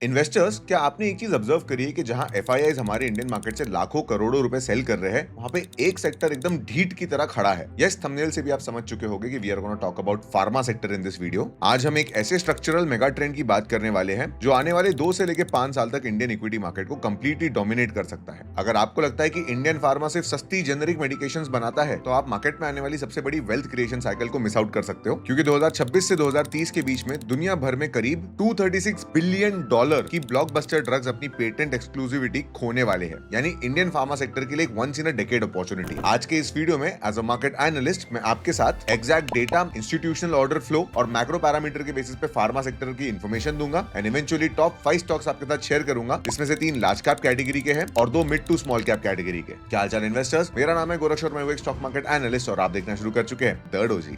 Investors, क्या आपने एक चीज ऑब्जर्व करी है कि जहां एफआईआईज हमारे इंडियन मार्केट से लाखों करोड़ों रुपए सेल कर रहे हैं, वहां पे एक सेक्टर एकदम ढीठ की तरह खड़ा है। यस, थंबनेल से भी आप समझ चुके होंगे कि we are gonna talk about pharma sector in this video. आज हम एक ऐसे स्ट्रक्चरल मेगा ट्रेंड की बात करने वाले हैं जो आने वाले 2 से लेकर 5 साल तक इंडियन इक्विटी मार्केट को कंप्लीटली डोमिनेट कर सकता है। अगर आपको लगता है कि इंडियन फार्मा सिर्फ सस्ती जेनरिक मेडिकेशंस बनाता है, तो आप मार्केट में आने वाली सबसे बड़ी वेल्थ क्रिएशन साइकिल को मिस आउट कर सकते हो, क्योंकि 2026 से 2030 के बीच में दुनिया भर में करीब $236 बिलियन की ब्लॉकबस्टर ड्रग्स अपनी पेटेंट एक्सक्लूसिविटी खोने वाले हैं। यानी इंडियन फार्मा सेक्टर के लिए एक once in a decade opportunity. आज के इस वीडियो में एज अ मार्केट एनालिस्ट मैं आपके साथ exact data, institutional order flow और मैक्रो पैरामीटर के बेसिस पे फार्मा सेक्टर की इन्फॉर्मेशन दूंगा एंड इवेंचुअली टॉप 5 स्टॉक्स आपके साथ शेयर करूंगा, जिसमें से 3 लार्ज कैप कैटेगरी के हैं और 2 mid to small cap category के। क्या हालचाल इन्वेस्टर्स, मेरा नाम है गोरक्ष और मैं हूं एक स्टॉक मार्केट एनालिस्ट और आप देखना शुरू कर चुके हैं द डोजी।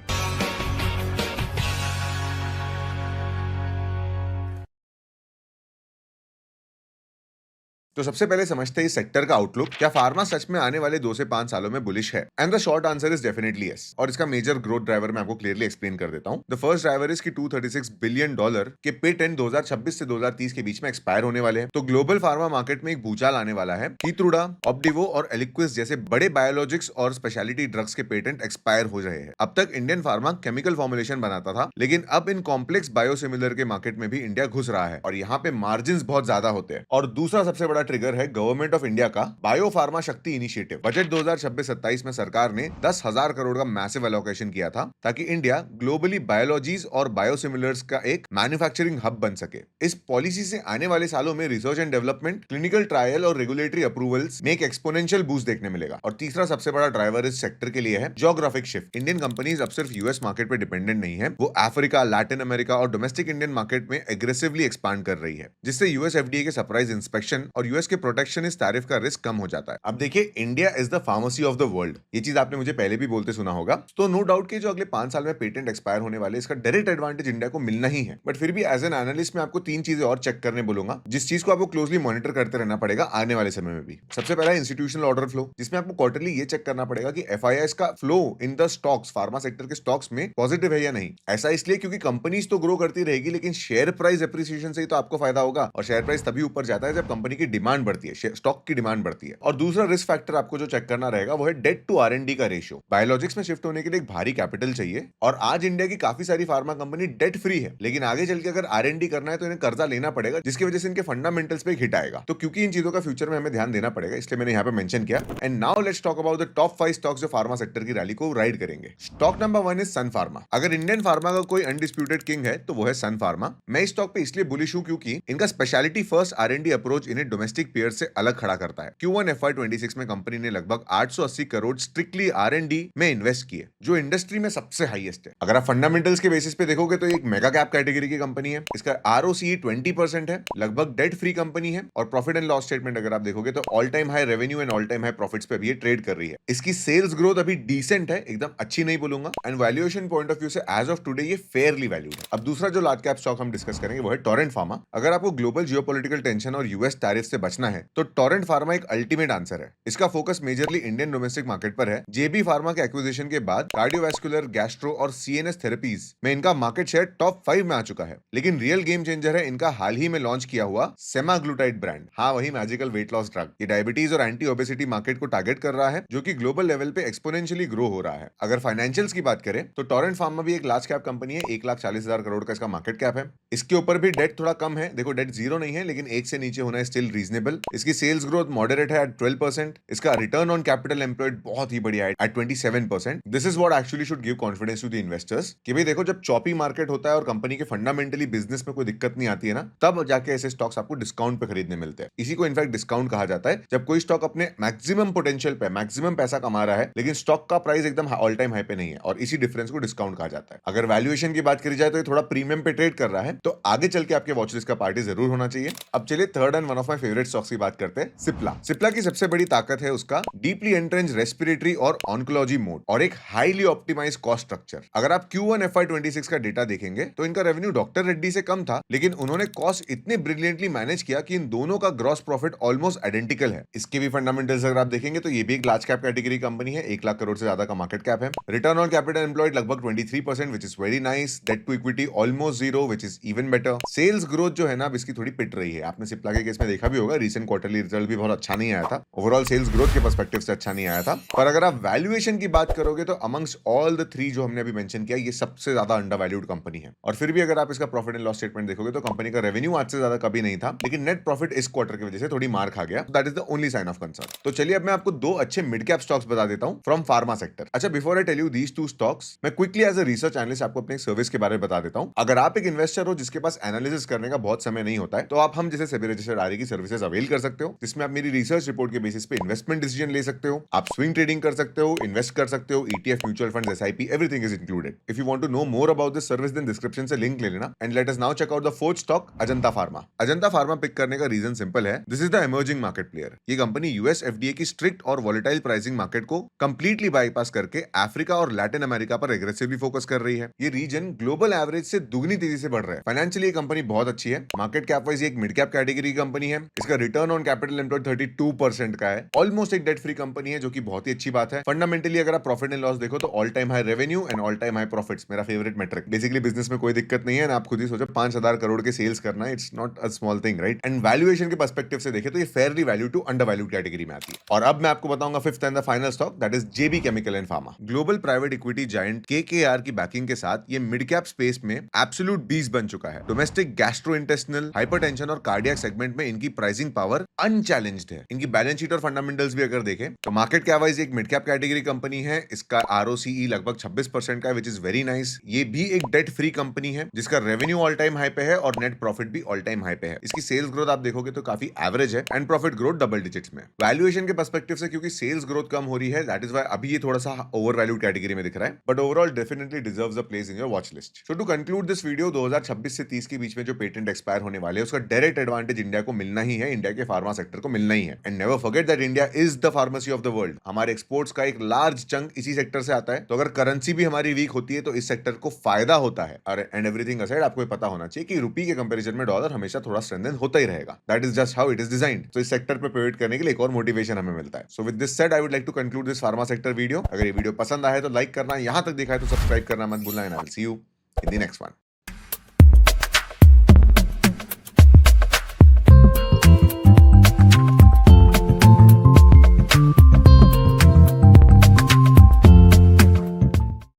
तो सबसे पहले समझते हैं इस सेक्टर का आउटलुक। क्या फार्मा सच में आने वाले 2 से 5 सालों में बुलिश है? And the short answer is definitely yes. और इसका मेजर ग्रोथ ड्राइवर मैं आपको क्लियरली एक्सप्लेन कर देता हूं। द फर्स्ट ड्राइवर इज कि $236 बिलियन के पेटेंट 2026 से 2030 के बीच में एक्सपायर होने वाले हैं। तो ग्लोबल फार्मा मार्केट में एक भूचाल आने वाला है। कीत्रुडा, ऑप्डिवो और एलिक्विस जैसे बड़े बायोलॉजिक्स और स्पेशलिटी ड्रग्स के पेटेंट एक्सपायर हो रहे हैं। अब तक इंडियन फार्मा केमिकल फॉर्मुलेशन बनाता था, लेकिन अब इन कॉम्प्लेक्स बायोसिमिलर के मार्केट में भी इंडिया घुस रहा है और यहाँ पे मार्जिन बहुत ज्यादा होते हैं। और दूसरा सबसे बड़ा ट्रिगर है गवर्नमेंट ऑफ इंडिया का बायो फार्मा शक्ति इनिशिएटिव। बजट 2026-27 में सरकार ने 10,000 करोड़ का मैसिव एलोकेशन किया था ताकि इंडिया ग्लोबली बायोलॉजीज और बायोसिमिलर्स का एक मैन्युफैक्चरिंग हब बन सके। इस पॉलिसी से आने वाले सालों में research and development, clinical trial और रेगुलेटरी अप्रूवल्स में एक एक्सपोनेंशियल बूस्ट देखने मिलेगा। और तीसरा सबसे बड़ा ड्राइवर इस सेक्टर के लिए है ज्योग्राफिक शिफ्ट। इंडियन कंपनीज अब सिर्फ यूएस मार्केट पे डिपेंडेंट नहीं है, वो अफ्रीका, लैटिन अमेरिका और डोमेस्टिक इंडियन मार्केट में एग्रेसिवली एक्सपांड कर रही है, जिससे यूएस एफडीए के सरप्राइज इंस्पेक्शन और यूएस के प्रोटेक्शनिस्ट टैरिफ का रिस्क कम हो जाता है। अब देखिए, India is the pharmacy of the world. ये चीज आपने मुझे पहले भी बोलते सुना होगा। तो नो डाउट कि जो अगले 5 साल में पेटेंट एक्सपायर होने वाले, इसका डायरेक्ट एडवांटेज इंडिया को मिलना ही है। बट फिर भी एज एन एनालिस्ट मैं आपको 3 चीजें और चेक करने बोलूंगा, जिस चीज को आपको क्लोजली मॉनिटर करते रहना पड़ेगा आने वाले समय में भी। सबसे पहला इंस्टीट्यूशनल ऑर्डर फ्लो, जिसमें आपको क्वार्टरली ये चेक करना पड़ेगा कि एफआईआईस का flow in the stocks, pharma sector के स्टॉक्स में पॉजिटिव है या नहीं। ऐसा इसलिए क्योंकि कंपनीज तो ग्रो करती रहेगी, लेकिन शेयर प्राइस एप्रिसिएशन से ही तो आपको फायदा होगा। और शेयर प्राइस तभी ऊपर जाता है जब कंपनी की डिमांड बढ़ती है, स्टॉक की डिमांड बढ़ती है। और दूसरा रिस्क फैक्टर आपको जो चेक करना रहेगा वो है डेट टू आरएनडी का रेशियो। बायोलॉजिक्स में शिफ्ट होने के लिए एक भारी कैपिटल चाहिए और आज इंडिया की काफी सारी फार्मा कंपनी डेट फ्री है, लेकिन आगे चल के अगर आरएनडी करना है तो इन्हें कर्जा लेना पड़ेगा, जिसकी वजह से इनके फंडामेंटल्स पे हिट आएगा। तो क्योंकि इन चीजों का फ्यूचर में हमें ध्यान देना पड़ेगा, इसलिए मैंने यहाँ पे मेंशन किया। And now let's talk about the top 5 stocks जो फार्मा सेक्टर की रैली को राइड करेंगे। Stock number 1 is Sun Pharma. अगर इंडियन फार्मा का कोई अनडिस्प्यूटेड किंग है तो वो है सन फार्मा। मैं इस स्टॉक पे इसलिए बुलिश हूं क्योंकि इनका स्पेशलिटी फर्स्ट आरएनडी अप्रोच इन्हें डोमेस्टिक पेयर से अलग खड़ा करता है। Q1 FY26 में कंपनी ने लगभग 880 करोड़ स्ट्रिक्टली आरएनडी में इन्वेस्ट किए, जो इंडस्ट्री में सबसे हाईएस्ट है। अगर आप फंडामेंटल्स के बेसिस पे देखोगे तो एक मेगा कैप कैटेगरी की कंपनी है। इसका ROCE 20% है, लगभग डेट फ्री कंपनी है और प्रॉफिट एंड लॉस स्टेटमेंट अगर आप देखोगे तो all time high revenue and all time high profits पे भी ये ट्रेड कर रही है। इसकी सेल्स ग्रोथ अभी डिसेंट है, एकदम अच्छी नहीं बोलूंगा, and valuation point of view से एज ऑफ टुडे ये फेयरली वैल्यूड है। अब दूसरा जो लार्ज कैप स्टॉक हम डिस्कस करेंगे वो है टोरेंट फार्मा। अगर आपको ग्लोबल जियोपॉलिटिकल टेंशन और यूएस टैरिफ से बचना है तो टोरेंट फार्मा एक अल्टीमेट आंसर है। इसका focus majorly Indian domestic market पर है। जेबी फार्मा के एक्विजिशन के बाद कार्डियोवैस्कुलर, गैस्ट्रो और सीएनएस थेरेपीज में इनका मार्केट शेयर टॉप 5 में आ चुका है। लेकिन रियल गेम चेंजर है इनका हाल ही में लॉन्च किया हुआ सेमाग्लूटाइड ब्रांड। हाँ, वही मैजिकल वेट लॉस ड्रग। ये डायबिटीज और एंटी ओबेसिटी मार्केट को टारगेट कर रहा है, जो कि ग्लोबल लेवल पे एक्सपोनेंशियली ग्रो हो रहा है। अगर फाइनेंशियल्स की बात करें तो टोरेंट फार्मा भी एक लार्ज कैप कंपनी है। 1,40,000 करोड़ का इसका मार्केट कैप है। इसके ऊपर भी डेट थोड़ा कम है। देखो, डेट जीरो नहीं है, लेकिन 1 से नीचे होना है स्टिल रीजनेबल। इसकी सेल्स ग्रोथ मॉडरेट है एट 12%। इसका रिटर्न ऑन कैपिटल एम्प्लॉयड बहुत ही बढ़िया है at 27%। This is what actually should give confidence to the investors कि भाई देखो, जब चॉपी मार्केट होता है और कंपनी के फंडामेंटली बिजनेस में कोई दिक्कत नहीं आती है ना, तब जाके ऐसे स्टॉक्स आपको डिस्काउंट पे खरीदने मिलते हैं। इसी को इनफैक्ट डिस्काउंट कहा जाता है, जब कोई स्टॉक अपने मैक्सिमम पोटेंशियल पे मैक्सिमम पैसा कमा रहा है, लेकिन स्टॉक का प्राइस एकदम ऑल टाइम हाई पे नहीं है, और इसी डिफरेंस को डिस्काउंट कहा जाता है। अगर वैल्यूएशन की बात करी जाए तो ये थोड़ा प्रीमियम पे ट्रेड कर रहा है, तो आगे चल के आपके वॉचलिस्ट का पार्टी जरूर होना चाहिए। अब चलिए third and one of my favourite favourite stocks की बात करते हैं, सिप्ला। सिप्ला की सबसे बड़ी ताकत है उसका डीपली एंट्रेंच रेस्पिरेटरी और ऑन्कोलॉजी मोड और एक हाईली ऑप्टिमाइज कॉस्ट स्ट्रक्चर। अगर आप Q1 FY26 का डेटा देखेंगे तो इनका रेवेन्यू डॉक्टर रेड्डी से कम था, लेकिन उन्होंने कॉस्ट इतने ब्रिलियंटली मैनेज किया कि इन दोनों का ग्रॉस प्रॉफिट ऑलमोस्ट आइडेंटिकल है। इसके भी फंडामेंटल्स अगर आप देखेंगे तो ये भी एक लार्ज कैप कैटेगरी कंपनी है, 1 लाख करोड़ से ज्यादा का मार्केट कैप है। रिटर्न ऑन कैपिटल एम्प्लॉयड लगभग 23%, which is very nice. Debt to equity almost zero, which is even better. Sales growth जो है ना अब इसकी थोड़ी पिट रही है, आपने सिप्ला के केस में देखा भी होगा, रिसेंट क्वार्टरली रिजल्ट भी बहुत अच्छा नहीं आया था, ओवरऑल सेल्स ग्रोथ के पर्सपेक्टिव से अच्छा नहीं आया था। पर अगर आप वैल्यूएशन की बात करोगे तो अमंग्स ऑल द 3 जो हमने अभी मेंशन किया, ये सबसे ज्यादा अंडरवैल्यूड कंपनी है। और फिर भी अगर आप इसका प्रॉफिट एंड लॉस स्टेटमेंट देखोगे तो कंपनी का रेवेन्यू आज से ज्यादा कभी नहीं था, लेकिन नेट प्रॉफिट इस क्वार्टर की वजह से थोड़ी मार खा गया। That is the only sign of concern. तो चलिए अब मैं आपको 2 अच्छे मिड कैप स्टॉक्स बता देता हूं फ्रॉम फार्मा सेक्टर। अच्छा, before I tell you these 2 stocks, मैं quickly as a research analyst आपको अपने सर्विस के बारे में बता देता हूं। अगर आप एक इन्वेस्टर हो जिसके पास एनालिसिस करने का बहुत समय नहीं होता है, तो आप हम जैसे सेबी रजिस्टर्ड आरई की सर्विसेज अवेल कर सकते हो, जिसमें आप मेरी रिसर्च रिपोर्ट के बेसिस पे इन्वेस्टमेंट डिसीजन ले सकते हो, आप स्विंग ट्रेडिंग कर सकते हो, इन्वेस्ट कर सकते हो, ETF, mutual funds, SIP, everything is included. If you want to know more about this service then description से लिंक ले लेना। And let us now check out the 4th stock, Ajanta Pharma. Ajanta Pharma pick करने का रीजन सिंपल है, this is the emerging market player. ये company US FDA की strict और volatile pricing market को कंप्लीटली बाईपास करके अफ्रीका और लैटिन अमेरिका पर एग्रेसिवली फोकस कर रही है। ये रीजन ग्लोबल एवरेज से दुगनी तेजी से बढ़ रहा है। फाइनेंशियली ये कंपनी बहुत अच्छी है। मार्केट कैप वाइज एक मिड कैप कैटेगरी कंपनी है। इसका रिटर्न ऑन कैपिटल एम्प्लॉयड 32% का है। ऑलमोस्ट एक डेट फ्री कंपनी है, जो कि बहुत ही अच्छी बात है। फंडामेंटली अगर आप प्रॉफिट एंड लॉस देखो तो all time high revenue and all time high profits, मेरा फेवरेट मेट्रिक। बेसिकली बिजनेस में कोई दिक्कत नहीं है, आप खुद ही सोचो 5,000 करोड़ के सेल्स करना है, it's not a small thing, right. And valuation के पर्सपेक्टिव से देखे तो ये fairly value to under value category में आती है। और अब मैं आपको बताऊंगा 5th and the final stock, that is JB Chemical and Pharma. Global private equity giant KKR की बैकिंग के साथ ये मिड कैप स्पेस में एब्सोल्यूट बीस्ट बन चुका है। डोमेस्टिक गैस्ट्रोइंटेस्टिनल, हाइपरटेंशन और कार्डियक सेगमेंट में इनकी प्राइसिंग पावर अनचैलेंज्ड है। इनकी बैलेंस शीट और फंडामेंटल्स भी अगर देखें तो मार्केट कैप वाइज एक मिड कैप कैटेगरी कंपनी है। इसका ROCE लगभग 26% का है, विच इज वेरी नाइस। ये भी एक डेट फ्री कंपनी है, जिसका रेवेन्यू ऑल टाइम हाई पे है और नेट प्रॉफिट भी ऑल टाइम हाई पे है। इसकी सेल्स ग्रोथ आप देखोगे तो काफी एवरेज है and profit growth double digits में। वैल्यूएशन के पर्सपेक्टिव से क्योंकि सेल्स ग्रोथ कम हो रही है, दैट इज व्हाई अभी ये थोड़ा सा ओवर वैल्यूड कैटेगरी में दिख रहा है, but overall definitely deserves a place in your watch list. So to conclude this video, 2026 से 30 के बीच में जो पेटेंट एक्सपायर होने वाले हैं, उसका डायरेक्ट एडवांटेज इंडिया को मिलना ही है, इंडिया के फार्मा सेक्टर को मिलना ही है। And never forget that India is the pharmacy of the world. हमारे एक्सपोर्ट्स का एक लार्ज चंक इसी सेक्टर से आता है, तो अगर करेंसी भी हमारी वीक होती है तो इस सेक्टर को फायदा होता है। एंड एवरीथिंग असाइड, आपको पता होना चाहिए कि रुपी के कंपैरिजन में डॉलर हमेशा थोड़ा स्ट्रेंथन होता ही रहेगा। That is just how it is designed. तो इस सेक्टर पे पिवट करने के लिए एक और मोटिवेशन हमें मिलता है। So with this said, I would like to conclude this pharma sector video. अगर ये वीडियो पसंद आए तो लाइक करना, यहां तक देखा है तो सब्सक्राइब करना मत भूलना, and I will see you in the next one.